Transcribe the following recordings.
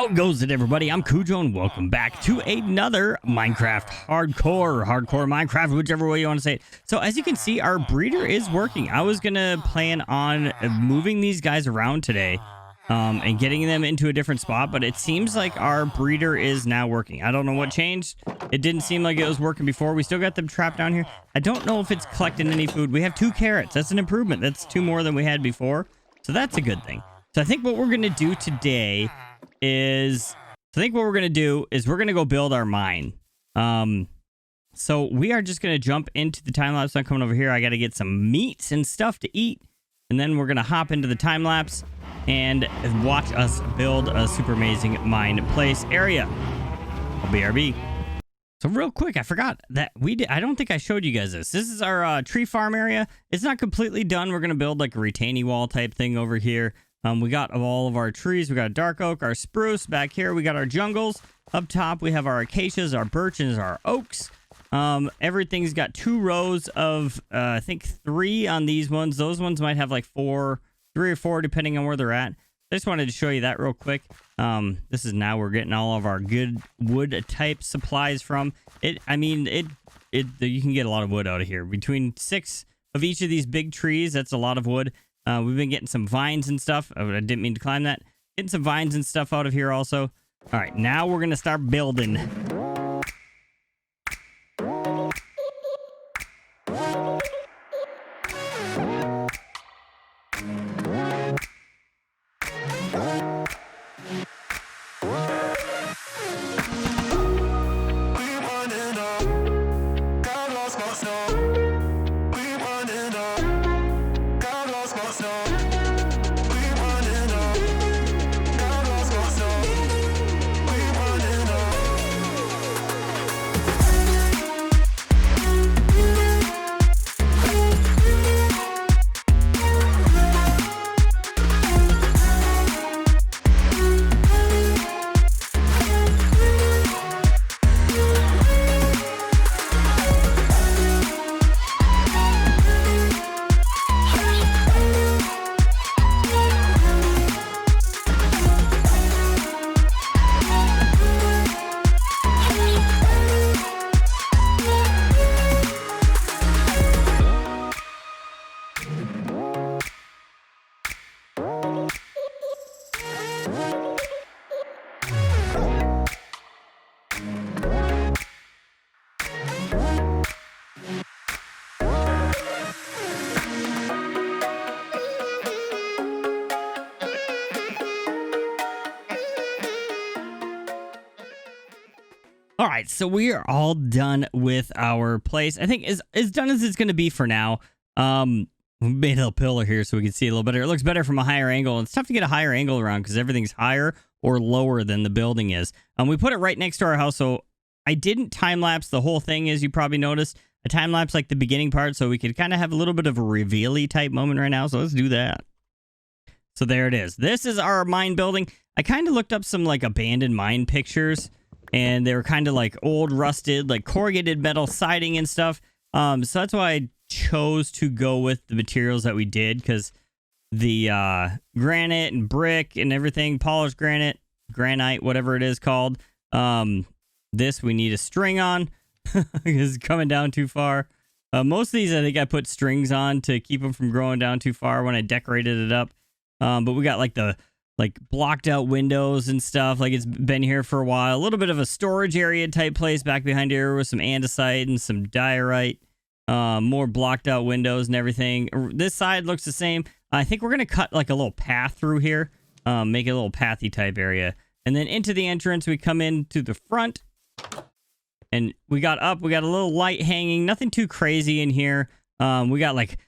How goes it, everybody? I'm Cujo, and welcome back to another Minecraft hardcore Minecraft, whichever way you want to say it. So as you can see, our breeder is working. I was gonna plan on moving these guys around today and getting them into a different spot, but it seems like our breeder is now working. I don't know what changed. It didn't seem like it was working before. We still got them trapped down here. I don't know if it's collecting any food. We have 2 carrots. That's an improvement. That's 2 more than we had before, so that's a good thing. So I think what we're gonna do today is we're gonna go build our mine. So we are just gonna jump into the time lapse. I'm coming over here. I gotta get some meats and stuff to eat, and then we're gonna hop into the time lapse and watch us build a super amazing mine place area. BRB. So real quick, I forgot that I don't think I showed you guys this. This is our tree farm area. It's not completely done. We're gonna build like a retaining wall type thing over here. We got all of our trees. We got a dark oak, our spruce back here. We got our jungles up top. We have our acacias, our birches, our oaks. Everything's got 2 rows of, I think 3 on these ones. Those ones might have like 3 or 4, depending on where they're at. I just wanted to show you that real quick. This is now we're getting all of our good wood type supplies from it. I mean, you can get a lot of wood out of here. Between 6 of each of these big trees, that's a lot of wood. We've been getting some vines and stuff. I didn't mean to climb that. Getting some vines and stuff out of here also. All right, now we're going to start building. All right, so we are all done with our place. I think as done as it's going to be for now. We made a little pillar here so we can see a little better. It looks better from a higher angle. It's tough to get a higher angle around because everything's higher or lower than the building is. We put it right next to our house, so I didn't time-lapse the whole thing, as you probably noticed. I time-lapsed like the beginning part so we could kind of have a little bit of a reveal-y type moment right now, so let's do that. So there it is. This is our mine building. I kind of looked up some like abandoned mine pictures, and they were kind of like old, rusted, like corrugated metal siding and stuff. So that's why I chose to go with the materials that we did, because the granite and brick and everything, polished granite, whatever it is called. This we need a string on because it's coming down too far. Most of these, I think I put strings on to keep them from growing down too far when I decorated it up. But we got like the blocked out windows and stuff. Like it's been here for a while. A little bit of a storage area type place back behind here with some andesite and some diorite. More blocked out windows and everything. This side looks the same. I think we're going to cut like a little path through here. Make it a little pathy type area. And then into the entrance, we come in to the front. And we got a little light hanging. Nothing too crazy in here. We got like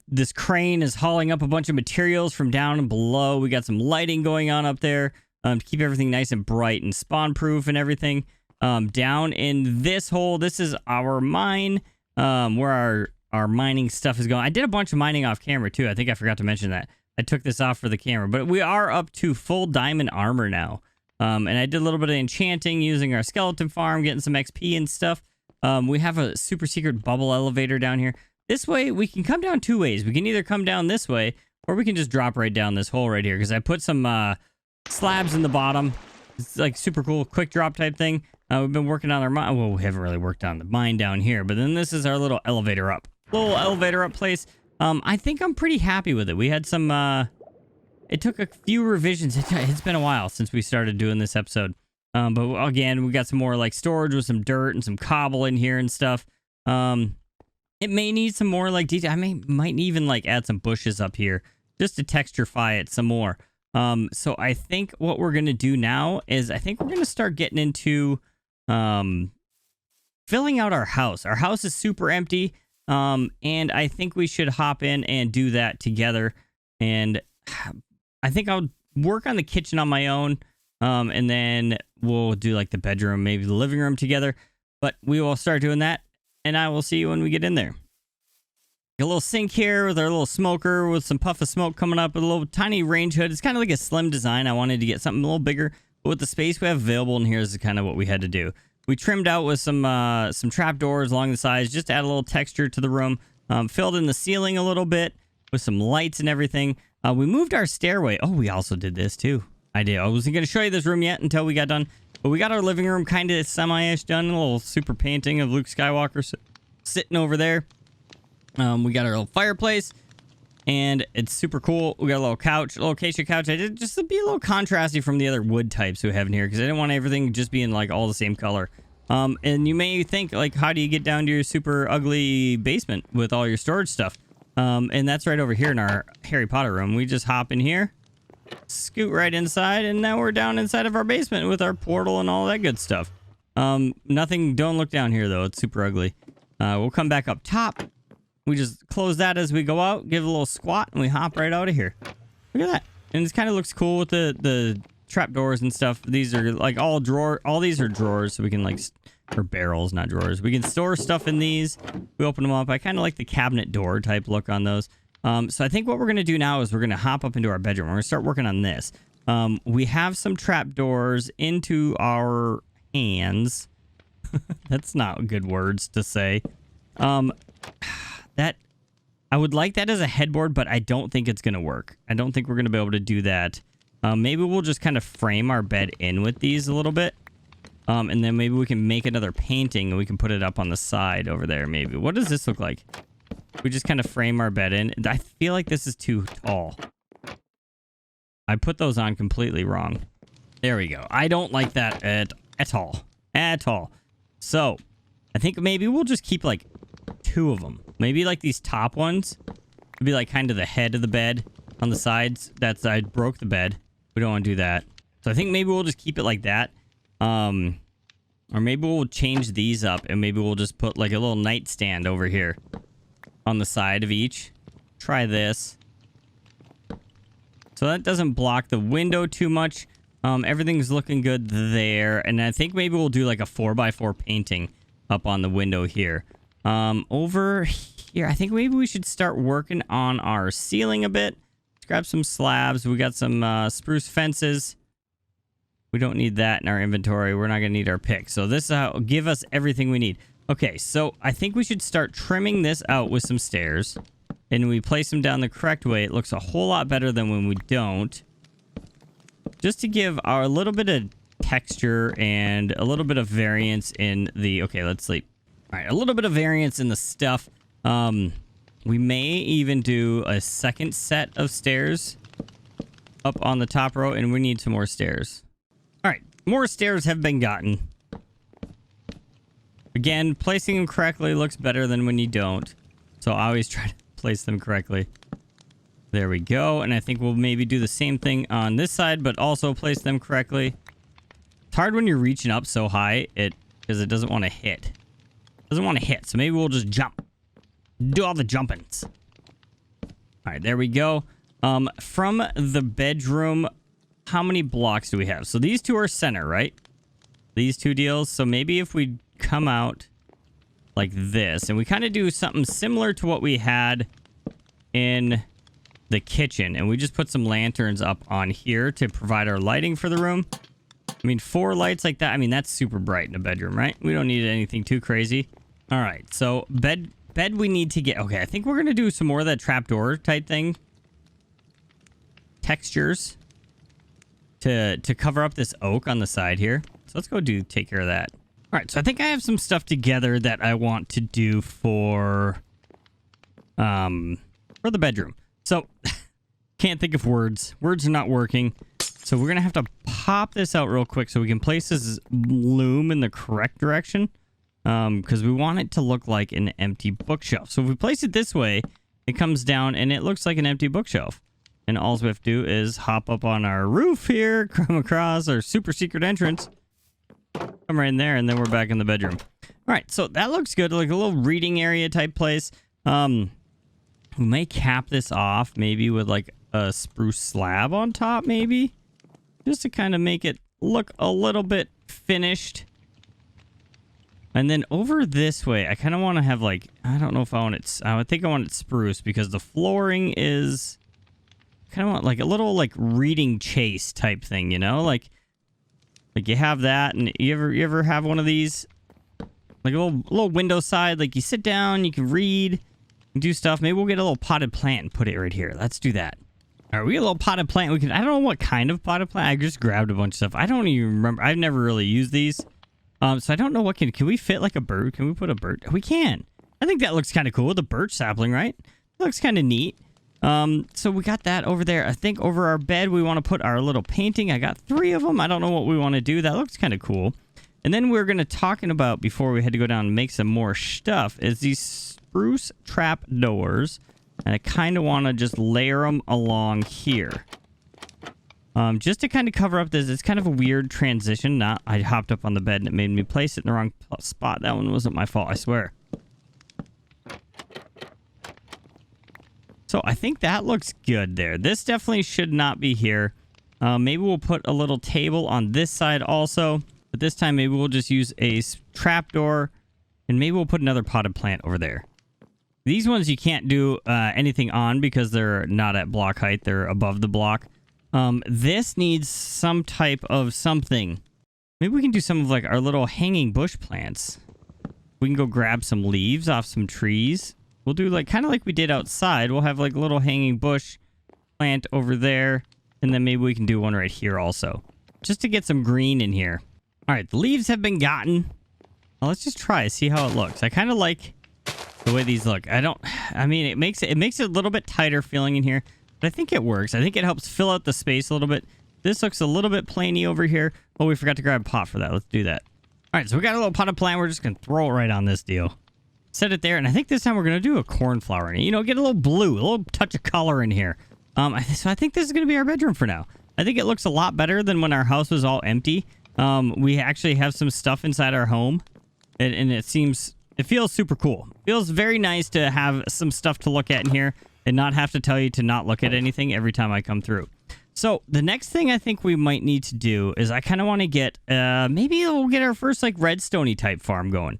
this crane is hauling up a bunch of materials from down and below. We got some lighting going on up there to keep everything nice and bright and spawn proof and everything. Down in this hole, this is our mine, where our mining stuff is going. I did a bunch of mining off camera too. I think I forgot to mention that. I took this off for the camera, but we are up to full diamond armor now. And I did a little bit of enchanting using our skeleton farm, getting some XP and stuff. We have a super secret bubble elevator down here. This way, we can come down 2 ways. We can either come down this way, or we can just drop right down this hole right here, because I put some slabs in the bottom It's like super cool, quick drop type thing. We've been working on our mine. Well, we haven't really worked on the mine down here, but then this is our little elevator up. Little elevator up place. I think I'm pretty happy with it. We had some, it took a few revisions. It's been a while since we started doing this episode. But again, we got some more like storage with some dirt and some cobble in here and stuff. It may need some more like detail. Might even like add some bushes up here just to texturify it some more. So I think what we're going to do now is I think we're going to start getting into, filling out our house. Our house is super empty. And I think we should hop in and do that together. And I think I'll work on the kitchen on my own. And then we'll do like the bedroom, maybe the living room together. But we will start doing that. And I will see you when we get in there. A little sink here with our little smoker with some puff of smoke coming up. A little tiny range hood. It's kind of like a slim design. I wanted to get something a little bigger. But with the space we have available in here is kind of what we had to do. We trimmed out with some trap doors along the sides, just to add a little texture to the room. Filled in the ceiling a little bit with some lights and everything. We moved our stairway. Oh, we also did this too. I wasn't going to show you this room yet until we got done. But we got our living room kind of semi-ish done. A little super painting of Luke Skywalker sitting over there. We got our little fireplace. And it's super cool. We got a little couch, a little acacia couch. I did just to be a little contrasty from the other wood types we have in here because I didn't want everything just being like all the same color. And you may think like, how do you get down to your super ugly basement with all your storage stuff? And that's right over here in our Harry Potter room. We just hop in here, scoot right inside, and now we're down inside of our basement with our portal and all that good stuff. Nothing. Don't look down here though. It's super ugly. We'll come back up top. We just close that as we go out, give it a little squat, and we hop right out of here. Look at that. And it kind of looks cool with the trap doors and stuff. These are like all these are drawers, so we can like, or barrels, not drawers. We can store stuff in these. We open them up. I kind of like the cabinet door type look on those. So I think what we're going to do now is we're going to hop up into our bedroom. We're going to start working on this. We have some trap doors into our hands. That's not good words to say. That I would like that as a headboard, but I don't think it's going to work. I don't think we're going to be able to do that. Maybe we'll just kind of frame our bed in with these a little bit. And then maybe we can make another painting and we can put it up on the side over there maybe. What does this look like? We just kind of frame our bed in. I feel like this is too tall. I put those on completely wrong. There we go. I don't like that at all. At all. So, I think maybe we'll just keep like 2 of them. Maybe like these top ones would be like kind of the head of the bed on the sides. That side broke the bed. We don't want to do that. So I think maybe we'll just keep it like that. Or maybe we'll change these up and maybe we'll just put like a little nightstand over here on the side of each. Try this. So that doesn't block the window too much. Everything's looking good there. And I think maybe we'll do like a 4x4 painting up on the window here. Over here, I think maybe we should start working on our ceiling a bit. Let's grab some slabs. We got some spruce fences. We don't need that in our inventory. We're not going to need our pick. So this will give us everything we need. Okay, so I think we should start trimming this out with some stairs. And we place them down the correct way. It looks a whole lot better than when we don't. Just to give a little bit of texture and a little bit of variance in the... Okay, let's sleep. All right, a little bit of variance in the stuff. We may even do a second set of stairs up on the top row, and we need some more stairs. All right, more stairs have been gotten. Again, placing them correctly looks better than when you don't. So I always try to place them correctly. There we go. And I think we'll maybe do the same thing on this side, but also place them correctly. It's hard when you're reaching up so high, because it doesn't want to hit. Doesn't want to hit, so maybe we'll just jump. Do all the jumpings. All right, there we go. From the bedroom, how many blocks do we have? So these 2 are center, right? These 2 deals. So maybe if we come out like this, and we kind of do something similar to what we had in the kitchen, and we just put some lanterns up on here to provide our lighting for the room. I mean, 4 lights like that. I mean, that's super bright in a bedroom, right? We don't need anything too crazy. All right, so bed we need to get... Okay, I think we're going to do some more of that trapdoor type thing. Textures. to cover up this oak on the side here. So let's go take care of that. All right, so I think I have some stuff together that I want to do for the bedroom. So can't think of words. Words are not working. So we're gonna have to pop this out real quick so we can place this loom in the correct direction. Because we want it to look like an empty bookshelf. So if we place it this way, it comes down and it looks like an empty bookshelf. And all we have to do is hop up on our roof here, come across our super secret entrance, come right in there, and then we're back in the bedroom. All right, so that looks good, like a little reading area type place. We may cap this off maybe with like a spruce slab on top, maybe, just to kind of make it look a little bit finished. And then over this way, I kind of want to have like, I don't know if I want it, I would think I want it spruce because the flooring is kind of want like a little like reading chase type thing, you know? Like you have that, and you ever have one of these? Like a little window side, like you sit down, you can read, and do stuff. Maybe we'll get a little potted plant and put it right here. Let's do that. All right, we get a little potted plant. I don't know what kind of potted plant. I just grabbed a bunch of stuff. I don't even remember. I've never really used these. So I don't know what can we fit like a bird? Can we put a bird? We can. I think that looks kind of cool. The birch sapling, right? That looks kind of neat. So we got that over there. I think over our bed, we want to put our little painting. I got 3 of them. I don't know what we want to do. That looks kind of cool. And then we're going to talking about, before we had to go down and make some more stuff, is these spruce trap doors. And I kind of want to just layer them along here. Just to kind of cover up this. It's kind of a weird transition. I hopped up on the bed and it made me place it in the wrong spot. That one wasn't my fault, I swear. So I think that looks good there. This definitely should not be here. Maybe we'll put a little table on this side also. But this time maybe we'll just use a trapdoor. And maybe we'll put another potted plant over there. These ones you can't do anything on because they're not at block height. They're above the block. This needs some type of something. Maybe we can do some of like our little hanging bush plants. We can go grab some leaves off some trees. We'll do like kind of like we did outside. We'll have like a little hanging bush plant over there. And then maybe we can do one right here also. Just to get some green in here. All right, the leaves have been gotten. Well, let's just try, see how it looks. I kind of like the way these look. I mean, it makes it a little bit tighter feeling in here. But I think it works. I think it helps fill out the space a little bit. This looks a little bit plainy over here. Oh, we forgot to grab a pot for that. Let's do that. All right, so we got a little potted plant. We're just going to throw it right on this deal. Set it there, and I think this time we're going to do a cornflower in it. You know, get a little blue, a little touch of color in here. So I think this is going to be our bedroom for now. I think it looks a lot better than when our house was all empty. We actually have some stuff inside our home, and it feels super cool. Feels very nice to have some stuff to look at in here and not have to tell you to not look at anything every time I come through. So the next thing I think we might need to do is I kind of want to get, maybe we'll get our first like redstone-y type farm going.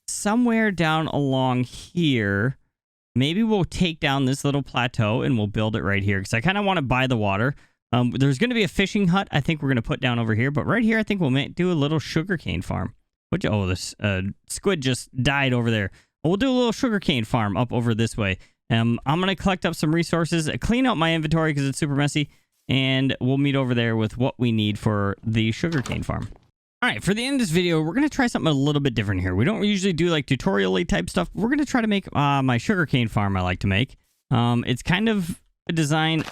Somewhere down along here, maybe we'll take down this little plateau and we'll build it right here because I kind of want to buy the water. There's going to be a fishing hut I think we're going to put down over here, but right here I think we'll do a little sugarcane farm. Oh, this squid just died over there. We'll do a little sugarcane farm up over this way. I'm going to collect up some resources, clean out my inventory because it's super messy, and we'll meet over there with what we need for the sugarcane farm. All right, for the end of this video, we're going to try something a little bit different here. We don't usually do like tutorial-y type stuff. We're going to try to make my sugarcane farm I like to make. It's kind of a design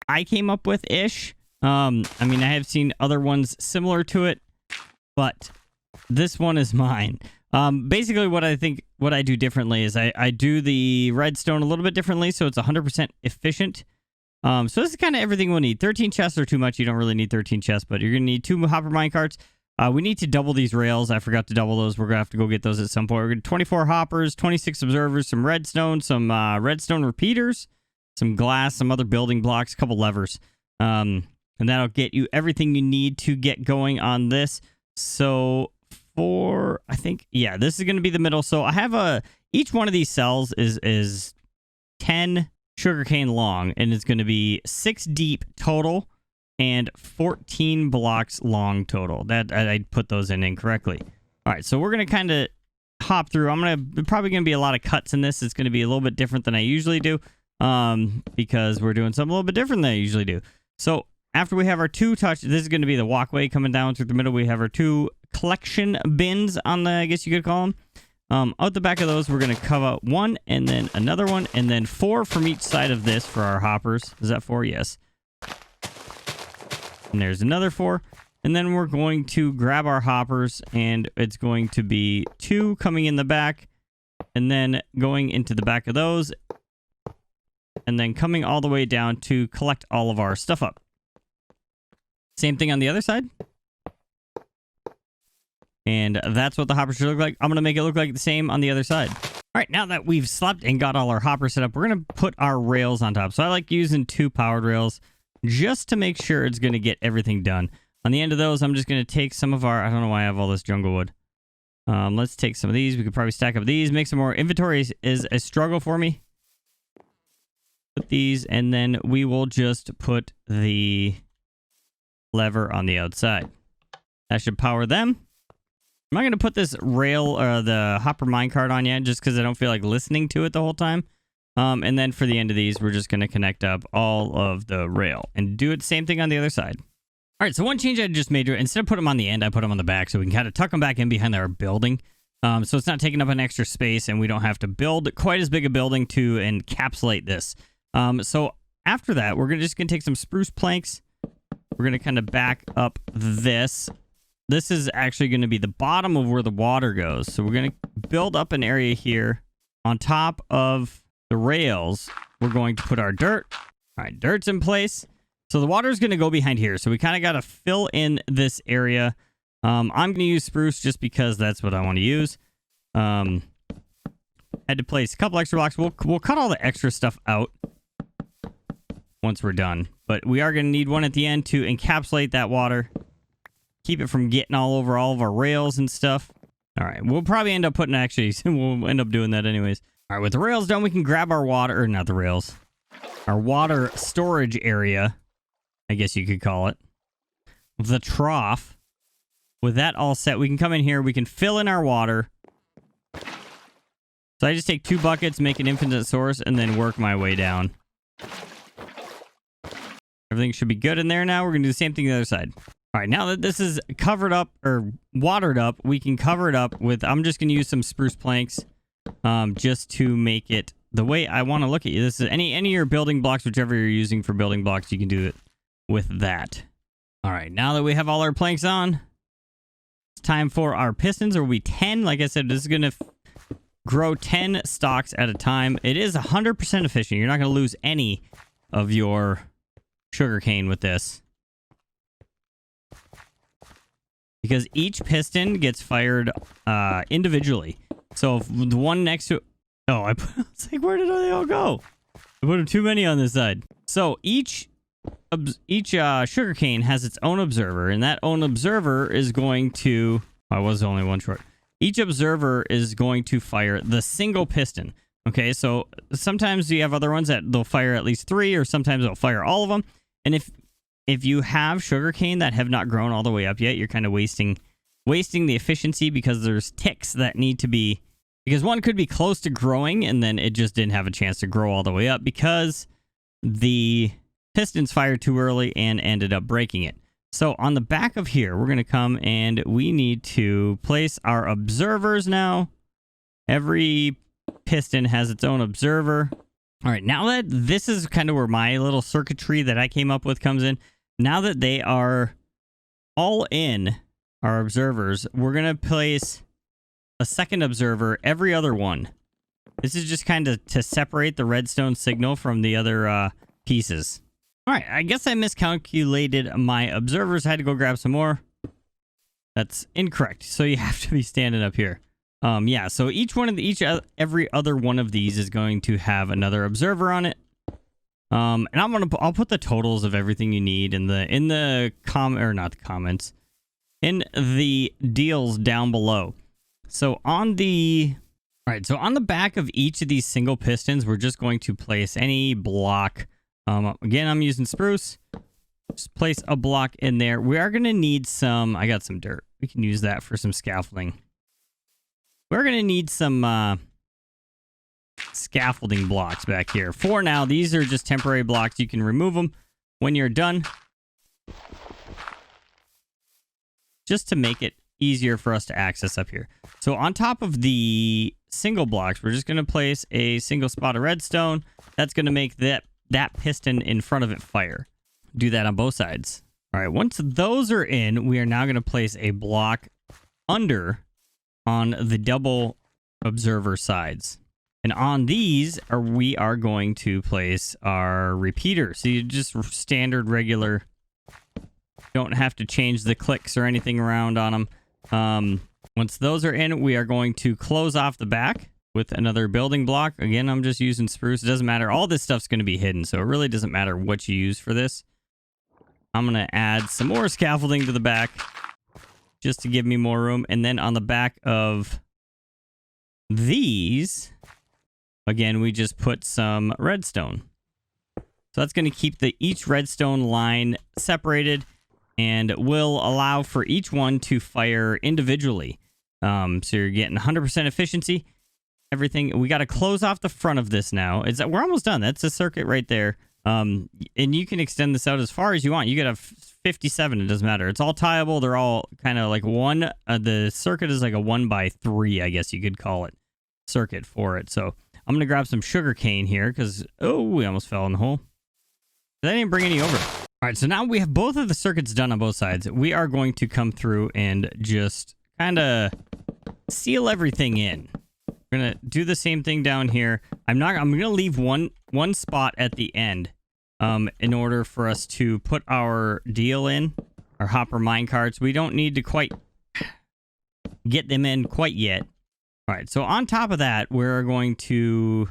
I came up with-ish. I mean, I have seen other ones similar to it, but this one is mine. Basically, what I do differently is I do the redstone a little bit differently, so it's 100% efficient. So this is kind of everything we'll need. 13 chests are too much. You don't really need 13 chests, but you're going to need 2 hopper minecarts. We need to double these rails. I forgot to double those. We're going to have to go get those at some point. We're going to 24 hoppers, 26 observers, some redstone, some redstone repeaters, some glass, some other building blocks, a couple levers. And that'll get you everything you need to get going on this. So I think, yeah, this is going to be the middle. So I have each one of these cells is 10 sugarcane long, and it's going to be 6 deep total and 14 blocks long total. That I put those in incorrectly. All right, so we're going to kind of hop through. Probably going to be a lot of cuts in this. It's going to be a little bit different than I usually do, because we're doing something a little bit different than I usually do. So after we have our two touch, this is going to be the walkway coming down through the middle. We have our two collection bins on the, I guess you could call them. Out the back of those, we're going to cover one and then another one and then 4 from each side of this for our hoppers. Is that 4? Yes. And there's another 4. And then we're going to grab our hoppers and it's going to be 2 coming in the back and then going into the back of those and then coming all the way down to collect all of our stuff up. Same thing on the other side. And that's what the hopper should look like. I'm going to make it look like the same on the other side. All right, now that we've slept and got all our hoppers set up, we're going to put our rails on top. So I like using 2 powered rails just to make sure it's going to get everything done. On the end of those, I'm just going to take some of our... I don't know why I have all this jungle wood. Let's take some of these. We could probably stack up these. Make some more. Inventory is a struggle for me. Put these, and then we will just put the lever on the outside. That should power them. I'm not going to put this rail or the hopper minecart on yet just because I don't feel like listening to it the whole time. And then for the end of these, we're just going to connect up all of the rail and do it same thing on the other side. All right, so one change I just made to it, instead of putting them on the end, I put them on the back so we can kind of tuck them back in behind our building. So it's not taking up an extra space and we don't have to build quite as big a building to encapsulate this. So after that, we're just going to take some spruce planks. We're going to kind of back up this. This is actually going to be the bottom of where the water goes. So we're going to build up an area here on top of the rails. We're going to put our dirt. All right, dirt's in place. So the water is going to go behind here. So we kind of got to fill in this area. I'm going to use spruce just because that's what I want to use. Had to place a couple extra blocks. We'll cut all the extra stuff out once we're done. But we are going to need one at the end to encapsulate that water. Keep it from getting all over all of our rails and stuff. All right. We'll probably end up putting we'll end up doing that anyways. All right. With the rails done, we can grab our water, or not the rails. Our water storage area, I guess you could call it. The trough. With that all set, we can come in here. We can fill in our water. So I just take 2 buckets, make an infinite source, and then work my way down. Everything should be good in there now. We're going to do the same thing on the other side. All right, now that this is covered up or watered up, we can cover it up with... I'm just going to use some spruce planks just to make it the way I want to look at you. This is any of your building blocks, whichever you're using for building blocks, you can do it with that. All right, now that we have all our planks on, it's time for our pistons. There will be 10. Like I said, this is going to grow 10 stalks at a time. It is 100% efficient. You're not going to lose any of your sugarcane with this, because each piston gets fired individually. So if the one next to... Oh, it's like, where did they all go? I put too many on this side. So each sugarcane has its own observer, and that own observer is going to... I was only one short. Each observer is going to fire the single piston. Okay, so sometimes you have other ones that they'll fire at least 3, or sometimes they'll fire all of them. And if you have sugarcane that have not grown all the way up yet, you're kind of wasting the efficiency, because there's ticks that need to be... Because one could be close to growing, and then it just didn't have a chance to grow all the way up because the pistons fired too early and ended up breaking it. So on the back of here, we're going to come and we need to place our observers now. Every piston has its own observer. All right, now that this is kind of where my little circuitry that I came up with comes in. Now that they are all in, our observers, we're going to place a second observer every other one. This is just kind of to separate the redstone signal from the other pieces. All right, I guess I miscalculated my observers. I had to go grab some more. That's incorrect. So you have to be standing up here. Yeah, so every other one of these is going to have another observer on it. And I'll put the totals of everything you need in the deals down below. So on the back of each of these single pistons, we're just going to place any block. Again, I'm using spruce. Just place a block in there. We are going to need some... I got some dirt. We can use that for some scaffolding. We're going to need some scaffolding blocks back here. For now, these are just temporary blocks. You can remove them when you're done. just to make it easier for us to access up here. So on top of the single blocks, we're just going to place a single spot of redstone. That's going to make that piston in front of it fire. Do that on both sides. All right, once those are in, we are now going to place a block under on the double observer sides. And on these, we are going to place our repeater. So you just standard, regular, don't have to change the clicks or anything around on them. Once those are in, we are going to close off the back with another building block. Again, I'm just using spruce. It doesn't matter. All this stuff's going to be hidden, so it really doesn't matter what you use for this. I'm going to add some more scaffolding to the back just to give me more room. And then on the back of these, again, we just put some redstone. So that's going to keep each redstone line separated and will allow for each one to fire individually. So you're getting 100% efficiency. Everything. We got to close off the front of this now. We're almost done. That's a circuit right there. And you can extend this out as far as you want. You could have 57. It doesn't matter. It's all tieable. They're all kind of like one. The circuit is like a 1x3, I guess you could call it, circuit for it. So I'm going to grab some sugar cane here because, oh, we almost fell in the hole. I didn't bring any over. All right, so now we have both of the circuits done on both sides. We are going to come through and just kind of seal everything in. We're going to do the same thing down here. I'm going to leave one spot at the end in order for us to put our deal in, our hopper minecarts. We don't need to quite get them in quite yet. All right, so on top of that, we're going to,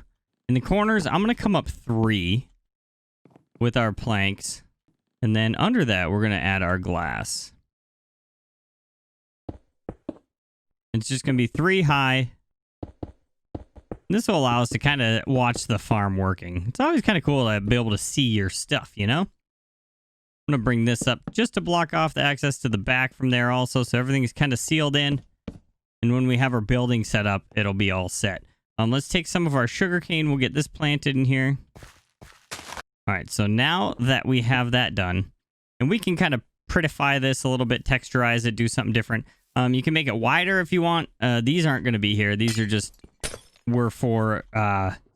in the corners, I'm going to come up 3 with our planks. And then under that, we're going to add our glass. It's just going to be 3 high. This will allow us to kind of watch the farm working. It's always kind of cool to be able to see your stuff, you know? I'm going to bring this up just to block off the access to the back from there also, so everything is kind of sealed in. And when we have our building set up, it'll be all set. Let's take some of our sugarcane. We'll get this planted in here. All right, so now that we have that done, and we can kind of prettify this a little bit, texturize it, do something different. You can make it wider if you want. These aren't going to be here. These are just were for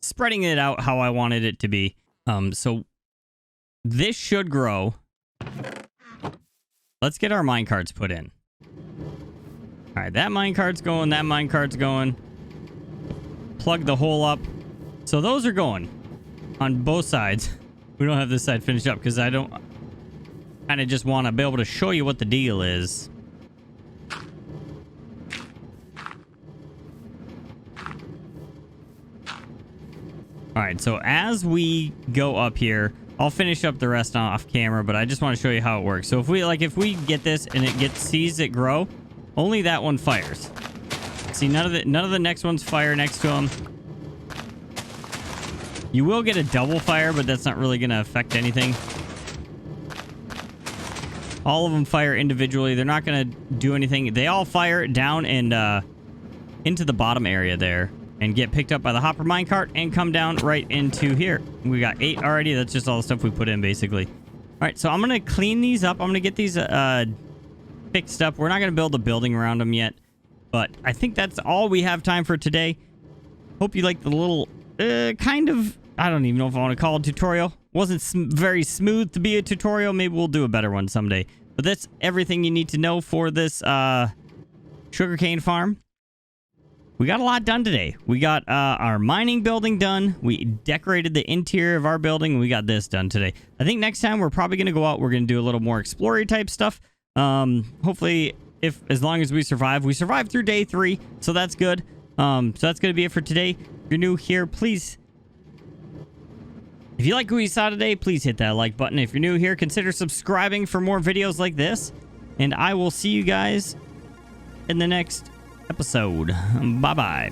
spreading it out how I wanted it to be. So this should grow. Let's get our minecarts put in. All right, that minecart's going. That minecart's going. Plug the hole up. So those are going on both sides. We don't have this side finished up because I don't kind of just want to be able to show you what the deal is. All right, so as we go up here, I'll finish up the rest off camera, but I just want to show you how it works. So if we get this and it sees it grow, only that one fires. See, none of the next ones fire next to them. You will get a double fire, but that's not really going to affect anything. All of them fire individually. They're not going to do anything. They all fire down and into the bottom area there and get picked up by the hopper minecart and come down right into here. We got 8 already. That's just all the stuff we put in, basically. All right, so I'm going to clean these up. I'm going to get these fixed up. We're not going to build a building around them yet, but I think that's all we have time for today. Hope you like the little kind of, I don't even know if I want to call it a tutorial. Wasn't very smooth to be a tutorial. Maybe we'll do a better one someday. But that's everything you need to know for this sugarcane farm. We got a lot done today. We got our mining building done. We decorated the interior of our building. We got this done today. I think next time we're probably going to go out. We're going to do a little more explorer type stuff. Hopefully, as long as we survive. We survived through day 3, so that's good. So that's going to be it for today. If you're new here, please, if you like what you saw today, please hit that like button. If you're new here, consider subscribing for more videos like this. And I will see you guys in the next episode. Bye-bye.